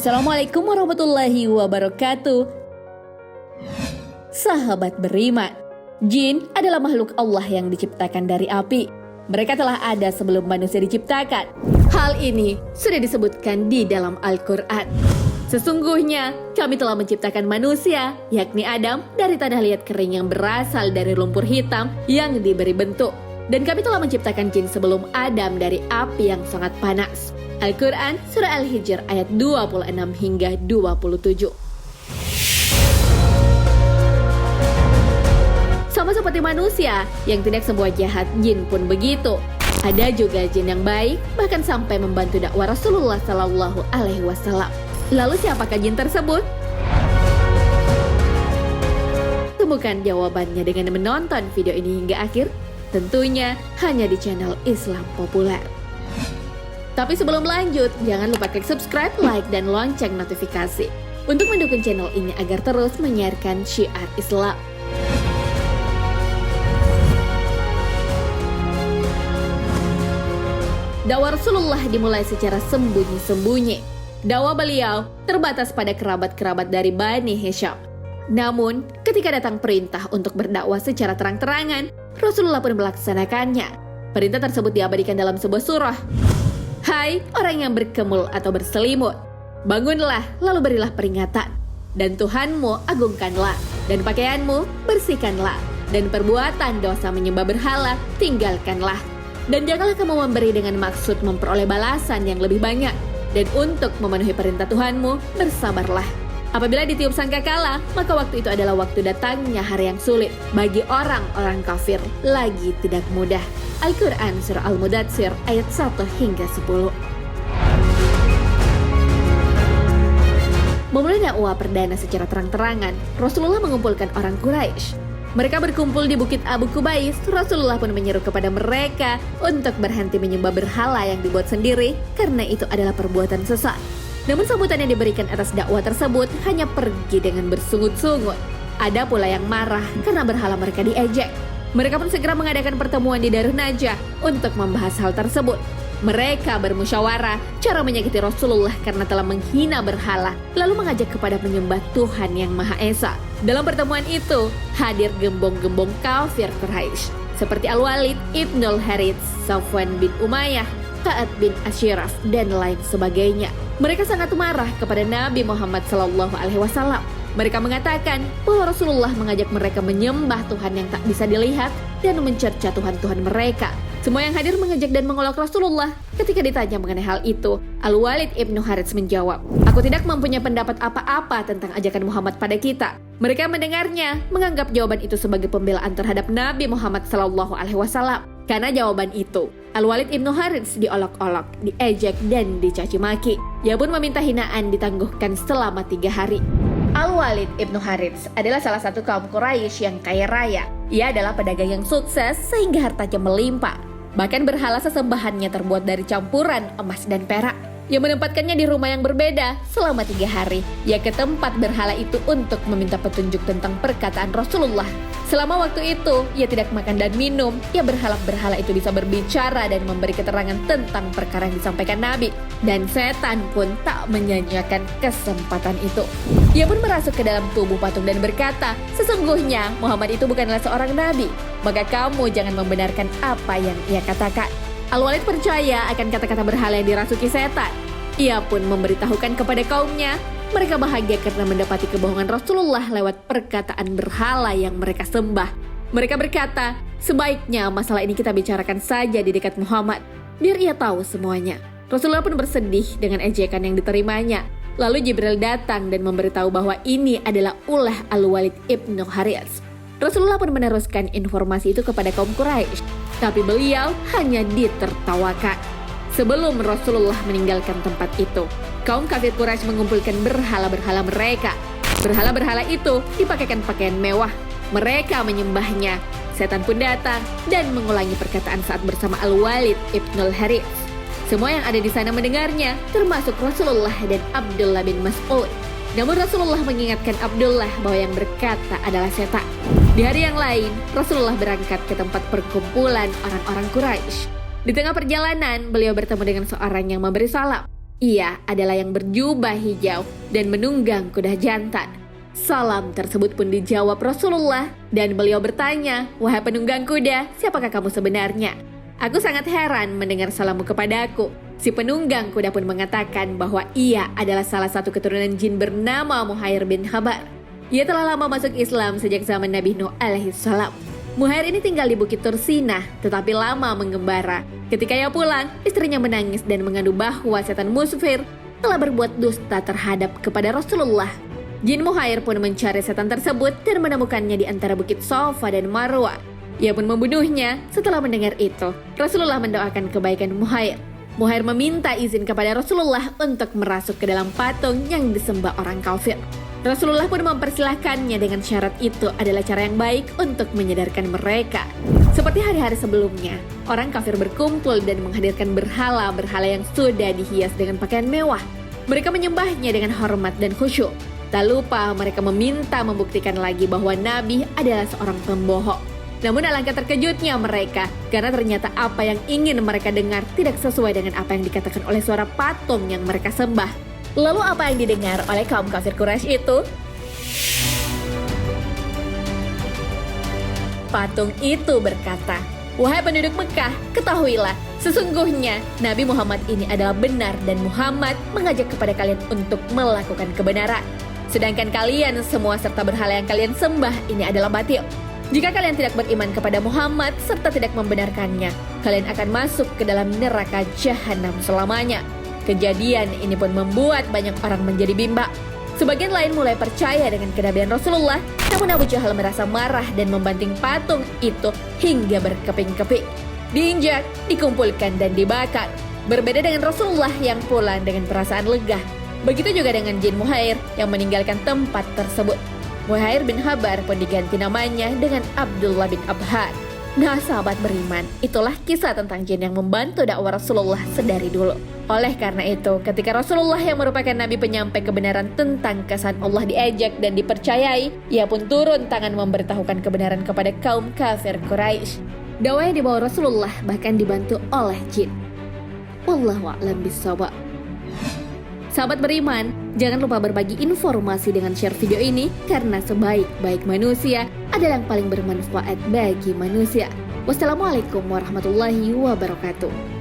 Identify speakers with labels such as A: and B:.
A: Assalamualaikum warahmatullahi wabarakatuh. Sahabat beriman, jin adalah makhluk Allah yang diciptakan dari api. Mereka telah ada sebelum manusia diciptakan. Hal ini sudah disebutkan di dalam Al-Quran. Sesungguhnya kami telah menciptakan manusia, yakni Adam, dari tanah liat kering yang berasal dari lumpur hitam yang diberi bentuk. Dan kami telah menciptakan jin sebelum Adam dari api yang sangat panas. Al-Quran Surah Al-Hijr ayat 26 hingga 27. Sama seperti manusia yang tidak semua jahat, jin pun begitu. Ada juga jin yang baik, bahkan sampai membantu dakwah Rasulullah Sallallahu Alaihi Wasallam. Lalu siapakah jin tersebut? Temukan jawabannya dengan menonton video ini hingga akhir. Tentunya hanya di channel Islam Populer. Tapi sebelum lanjut, jangan lupa klik subscribe, like, dan lonceng notifikasi untuk mendukung channel ini agar terus menyiarkan syiar Islam. Dakwah Rasulullah dimulai secara sembunyi-sembunyi. Dakwah beliau terbatas pada kerabat-kerabat dari Bani Hisham. Namun, ketika datang perintah untuk berdakwah secara terang-terangan, Rasulullah pun melaksanakannya. Perintah tersebut diabadikan dalam sebuah surah. Hai orang yang berkemul atau berselimut, bangunlah lalu berilah peringatan. Dan Tuhanmu agungkanlah, dan pakaianmu bersihkanlah, dan perbuatan dosa menyembah berhala tinggalkanlah. Dan janganlah kamu memberi dengan maksud memperoleh balasan yang lebih banyak. Dan untuk memenuhi perintah Tuhanmu, bersabarlah. Apabila ditiup sangkakala, maka waktu itu adalah waktu datangnya hari yang sulit bagi orang-orang kafir, lagi tidak mudah. Al-Quran Surah Al-Mudatsir ayat 1 hingga 10. Memulai dakwah perdana secara terang-terangan, Rasulullah mengumpulkan orang Quraisy. Mereka berkumpul di Bukit Abu Kubais. Rasulullah pun menyeru kepada mereka untuk berhenti menyembah berhala yang dibuat sendiri, karena itu adalah perbuatan sesat. Namun sambutan yang diberikan atas dakwah tersebut hanya pergi dengan bersungut-sungut. Ada pula yang marah karena berhala mereka diejek. Mereka pun segera mengadakan pertemuan di Darun Najah untuk membahas hal tersebut. Mereka bermusyawarah cara menyakiti Rasulullah karena telah menghina berhala, lalu mengajak kepada menyembah Tuhan yang Maha Esa. Dalam pertemuan itu, hadir gembong-gembong kafir Quraisy seperti Al-Walid Ibnul Harits, Safwan bin Umayyah, Ka'ab bin Asyiraf, dan lain sebagainya. Mereka sangat marah kepada Nabi Muhammad SAW. Mereka mengatakan bahwa Rasulullah mengajak mereka menyembah Tuhan yang tak bisa dilihat dan mencerca Tuhan-Tuhan mereka. Semua yang hadir mengejek dan mengolok Rasulullah. Ketika ditanya mengenai hal itu, Al-Walid Ibnu Harits menjawab, "Aku tidak mempunyai pendapat apa-apa tentang ajakan Muhammad pada kita." Mereka mendengarnya, menganggap jawaban itu sebagai pembelaan terhadap Nabi Muhammad SAW. Karena jawaban itu, Al-Walid Ibnu Harits diolok-olok, diejek, dan dicaci maki. Ia pun meminta hinaan ditangguhkan selama 3 hari. Al-Walid Ibnu Harits adalah salah satu kaum Quraisy yang kaya raya. Ia adalah pedagang yang sukses sehingga hartanya melimpah. Bahkan berhala sesembahannya terbuat dari campuran emas dan perak. Ia menempatkannya di rumah yang berbeda selama 3 hari. Ia ke tempat berhala itu untuk meminta petunjuk tentang perkataan Rasulullah. Selama waktu itu, ia tidak makan dan minum. Ia berharap berhala itu bisa berbicara dan memberi keterangan tentang perkara yang disampaikan Nabi. Dan setan pun tak menyanyiakan kesempatan itu. Ia pun merasuk ke dalam tubuh patung dan berkata, "Sesungguhnya Muhammad itu bukanlah seorang nabi. Maka kamu jangan membenarkan apa yang ia katakan." Al-Walid percaya akan kata-kata berhala yang dirasuki setan. Ia pun memberitahukan kepada kaumnya. Mereka bahagia karena mendapati kebohongan Rasulullah lewat perkataan berhala yang mereka sembah. Mereka berkata, "Sebaiknya masalah ini kita bicarakan saja di dekat Muhammad, biar ia tahu semuanya." Rasulullah pun bersedih dengan ejekan yang diterimanya. Lalu Jibril datang dan memberitahu bahwa ini adalah ulah Al-Walid Ibnu Harits. Rasulullah pun meneruskan informasi itu kepada kaum Quraisy, tapi beliau hanya ditertawakan. Sebelum Rasulullah meninggalkan tempat itu, kaum kafir Quraisy mengumpulkan berhala-berhala mereka. Berhala-berhala itu dipakaikan pakaian mewah. Mereka menyembahnya. Setan pun datang dan mengulangi perkataan saat bersama Al-Walid Ibnul Harits. Semua yang ada di sana mendengarnya, termasuk Rasulullah dan Abdullah bin Mas'ud. Namun Rasulullah mengingatkan Abdullah bahwa yang berkata adalah setan. Di hari yang lain, Rasulullah berangkat ke tempat perkumpulan orang-orang Quraisy. Di tengah perjalanan, beliau bertemu dengan seorang yang memberi salam. Ia adalah yang berjubah hijau dan menunggang kuda jantan. Salam tersebut pun dijawab Rasulullah dan beliau bertanya, "Wahai penunggang kuda, siapakah kamu sebenarnya?" "Aku sangat heran mendengar salammu kepadaku." Si penunggang kuda pun mengatakan bahwa ia adalah salah satu keturunan jin bernama Muhair bin Habar. Ia telah lama masuk Islam sejak zaman Nabi Nuh alaihissalam. Muhair ini tinggal di Bukit Tursinah, tetapi lama mengembara. Ketika ia pulang, istrinya menangis dan mengadu bahwa setan Musfir telah berbuat dusta terhadap kepada Rasulullah. Jin Muhair pun mencari setan tersebut dan menemukannya di antara Bukit Safa dan Marwa. Ia pun membunuhnya. Setelah mendengar itu, Rasulullah mendoakan kebaikan Muhair. Muhair meminta izin kepada Rasulullah untuk merasuk ke dalam patung yang disembah orang kafir. Rasulullah pun mempersilahkannya dengan syarat itu adalah cara yang baik untuk menyadarkan mereka. Seperti hari-hari sebelumnya, orang kafir berkumpul dan menghadirkan berhala-berhala yang sudah dihias dengan pakaian mewah. Mereka menyembahnya dengan hormat dan khusyuk. Tak lupa mereka meminta membuktikan lagi bahwa Nabi adalah seorang pembohong. Namun alangkah terkejutnya mereka karena ternyata apa yang ingin mereka dengar tidak sesuai dengan apa yang dikatakan oleh suara patung yang mereka sembah. Lalu apa yang didengar oleh kaum kafir Quraisy itu? Patung itu berkata, "Wahai penduduk Mekah, ketahuilah, sesungguhnya Nabi Muhammad ini adalah benar dan Muhammad mengajak kepada kalian untuk melakukan kebenaran. Sedangkan kalian semua serta berhala yang kalian sembah ini adalah batil. Jika kalian tidak beriman kepada Muhammad serta tidak membenarkannya, kalian akan masuk ke dalam neraka jahanam selamanya." Kejadian ini pun membuat banyak orang menjadi bimbang. Sebagian lain mulai percaya dengan kenabian Rasulullah, namun Abu Jahal merasa marah dan membanting patung itu hingga berkeping-keping. Diinjak, dikumpulkan dan dibakar. Berbeda dengan Rasulullah yang pulang dengan perasaan lega. Begitu juga dengan Jin Muhair yang meninggalkan tempat tersebut. Muhair bin Habar pun diganti namanya dengan Abdullah bin Abhar. Nah sahabat beriman, itulah kisah tentang jin yang membantu dakwah Rasulullah sedari dulu. Oleh karena itu, ketika Rasulullah yang merupakan nabi penyampai kebenaran tentang kesan Allah diejek dan dipercayai, ia pun turun tangan memberitahukan kebenaran kepada kaum kafir Quraisy. Dakwah yang dibawa Rasulullah bahkan dibantu oleh jin. Wallahu a'lam bishawab. Sahabat beriman, jangan lupa berbagi informasi dengan share video ini karena sebaik-baik manusia adalah yang paling bermanfaat bagi manusia. Wassalamualaikum warahmatullahi wabarakatuh.